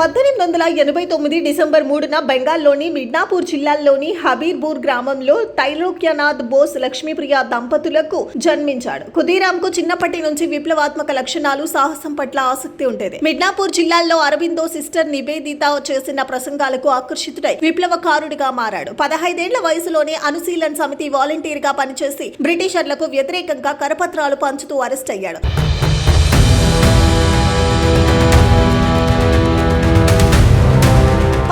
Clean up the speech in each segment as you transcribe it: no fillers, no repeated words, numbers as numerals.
1889 December 3న బెంగాల్లోని మిడ్నాపూర్ జిల్లాలోని హబీర్పూర్ గ్రామంలో త్రైలోక్యనాథ్ బోస్ లక్ష్మీప్రియ దంపతులకు జన్మించాడు. ఖుదీరాంకు చిన్నప్పటి నుంచి విప్లవాత్మక లక్షణాలు, సాహసం పట్ల ఆసక్తి ఉండేది. మిడ్నాపూర్ జిల్లాలో అరబిందో సిస్టర్ నివేదిత చేసిన ప్రసంగాలకు ఆకర్షితుడై విప్లవకారుడిగా మారాడు. 15 ఏళ్ల వయసులోనే అనుశీలన్ సమితి వాలంటీర్ గా పనిచేసి బ్రిటిషర్లకు వ్యతిరేకంగా కరపత్రాలు పంచుతూ అరెస్ట్ అయ్యాడు.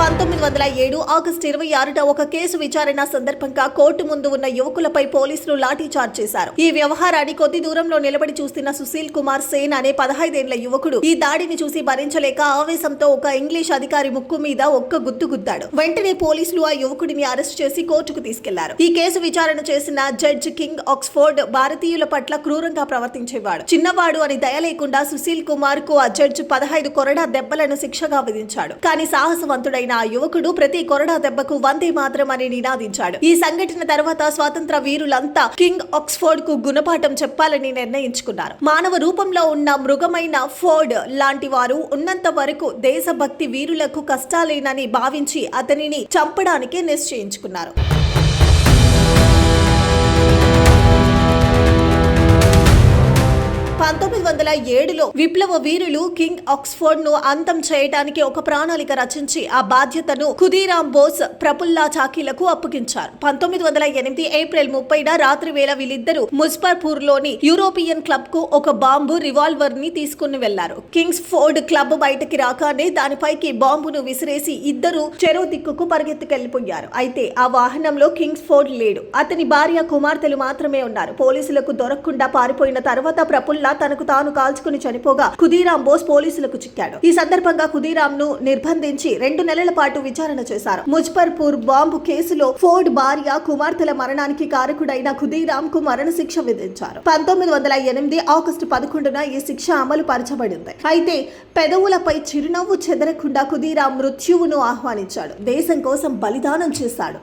1907 ఆగస్టు 26న ఒక కేసు విచారణ సందర్భంగా కోర్టు ముందు ఉన్న యువకులపై పోలీసులు లాఠీచార్జ్ చేశారు. ఈ వ్యవహారాన్ని కొద్ది దూరంలో నిలబడి చూస్తున్న సుశీల్ కుమార్ సేన్ అనే 15 ఏళ్ల యువకుడు ఈ దాడిని చూసి భరించలేక ఆవేశంతో ఒక ఇంగ్లీష్ అధికారి ముక్కు మీద ఒక్క గుద్దు గుద్దాడు. వెంటనే పోలీసులు ఆ యువకుడిని అరెస్ట్ చేసి కోర్టుకు తీసుకెళ్లారు. ఈ కేసు విచారణ చేసిన జడ్జి కింగ్ ఆక్స్ఫోర్డ్ భారతీయుల పట్ల క్రూరంగా ప్రవర్తించేవాడు. చిన్నవాడు అని దయ లేకుండా సుశీల్ కుమార్ కు ఆ జడ్జి 15 కొరడా దెబ్బలను శిక్షగా విధించాడు. కానీ సాహసవంతుడైన ఆ యువకుడు ప్రతి కొరడా దెబ్బకు వందే మాత్రం అని నినాదించాడు. ఈ సంఘటన తర్వాత స్వాతంత్ర వీరులంతా కింగ్ ఆక్స్ఫోర్డ్ కు గుణపాఠం చెప్పాలని నిర్ణయించుకున్నారు. మానవ రూపంలో ఉన్న మృగమైన ఫోర్డ్ లాంటి వారు ఉన్నంత వరకు దేశభక్తి వీరులకు కష్టాలేనని భావించి అతనిని చంపడానికి నిశ్చయించుకున్నారు. 1907లో విప్లవ వీరులు కింగ్ ఆక్స్ఫోర్డ్ ను అంతం చేయడానికి ఒక ప్రణాళిక రచించి ఆ బాధ్యతను ఖుదీరాం బోస్, ప్రఫుల్లా చాకీలకు అప్పగించారు. 1908 ఏప్రిల్ 30న రాత్రి వేళ వీళ్ళిద్దరూ ముజఫర్పూర్ లోని యూరోపియన్ క్లబ్ కు ఒక బాంబు, రివాల్వర్ ని తీసుకుని వెళ్లారు. కింగ్స్ ఫోర్డ్ క్లబ్ బయటకి రాగానే దానిపైకి బాంబును విసిరేసి ఇద్దరు చెరో దిక్కుకు పరిగెత్తుకెళ్లిపోయారు. అయితే ఆ వాహనంలో కింగ్స్ ఫోర్డ్ లేడు. అతని భార్య, కుమార్తెలు మాత్రమే ఉన్నారు. పోలీసులకు దొరకకుండా పారిపోయిన తర్వాత ప్రఫుల్లా తనకు తాను కాల్చుకుని చనిపోగా ఖుదీరాం బోస్ పోలీసులకు చిక్కాడు. ఈ సందర్భంగా ఖుదీరాం ను నిర్బంధించి 2 నెలల పాటు విచారణ చేశారు. ముజఫర్పూర్ బాంబు కేసులో ఫోర్డ్ భార్య, కుమార్తెల మరణానికి కారకుడైన ఖుదీరాం కు మరణశిక్ష విధించారు. 1908 ఆగస్టు 11న ఈ శిక్ష అమలు పరచబడింది. అయితే పెదవులపై చిరునవ్వు చెదరకుండా ఖుదీరాం మృత్యువును ఆహ్వానించాడు. దేశం కోసం బలిదానం చేశాడు.